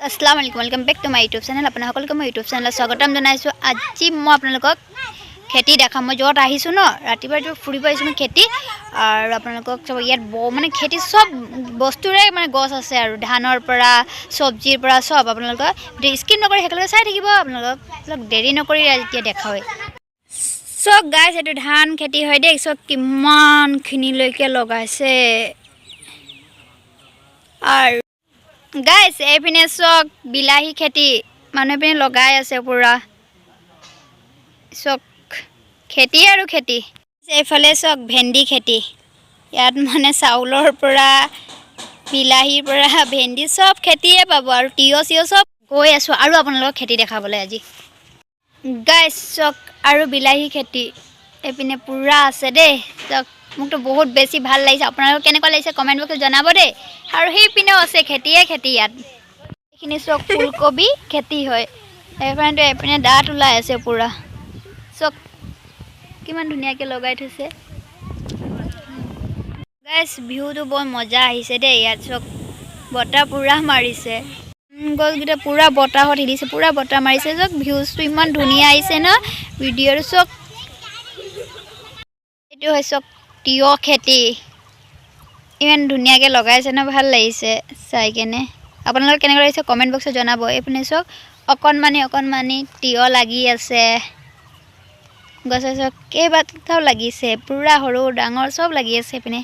আসসালামু আলাইকুম welcome back to my YouTube channel আপোনাক সকলোকে মই ইউটিউব চেনেলত স্বাগতম জনাইছোঁ। আজি মই আপোনালোকক খেতি দেখাম। মই য'ত আহিছোঁ ন ৰাতিপুৱা ফুৰিব আহিছোঁ মই খেতি আৰু আপোনালোকক চাব ইয়াত মানে খেতি চব বস্তুৰে মানে গছ আছে আৰু ধানৰ পৰা চব্জিৰ পৰা চব আপোনালোকক স্কিপ নকৰি একেলগে চাই থাকিব। আপোনালোকক দেৰি নকৰি এতিয়া দেখাওঁৱেই। চব গাইছ এইটো ধান খেতি হয় দেই। চব কিমানখিনিলৈকে লগাইছে আৰু গাইছ এইপিনে চক বিলাহী খেতি মানুহে পিনে লগাই আছে পুৰা চক খেতি আৰু খেতি। এইফালে চক ভেন্দি খেতি, ইয়াত মানে চাউলৰ পৰা বিলাহীৰ পৰা ভেন্দি চব খেতিয়ে পাব আৰু তিয়হ চিয়হ চব গৈ আছোঁ আৰু আপোনালোকক খেতি দেখাবলৈ আজি গাইছ চক আৰু বিলাহী খেতি এইপিনে পুৰা আছে দেই। চক মোকতো বহুত বেছি ভাল লাগিছে। আপোনালোকক কেনেকুৱা লাগিছে কমেণ্ট বক্সত জনাব দেই। আৰু সেইপিনেও আছে খেতিয়ে খেতি। ইয়াত এইখিনি চক ফুলকবি খেতি হয়। এইপিনে দাঁত ওলাই আছে পুৰা চক কিমান ধুনীয়াকৈ লগাই থৈছে গাইছ। ভিউটো বৰ মজা আহিছে দেই। ইয়াত চক বতাহ পুৰা মাৰিছে, গছকেইটা পুৰা বতাহত হিলিছে, পুৰা বতাহ মাৰিছে চক। ভিউজটো ইমান ধুনীয়া আহিছে ন ভিডিঅ'টো চক। এইটো হয় চক তিয়হ খেতি, ইমান ধুনীয়াকৈ লগাইছে ন, ভাল লাগিছে চাই কেনে। আপোনালোকে কেনেকৈ লাগিছে কমেণ্ট বক্সত জনাব। এইপিনে চক অকণমানি তিয়হ লাগি আছে, গছে চক কেইবাটাও লাগিছে, পুৰা সৰু ডাঙৰ চব লাগি আছে এইপিনে।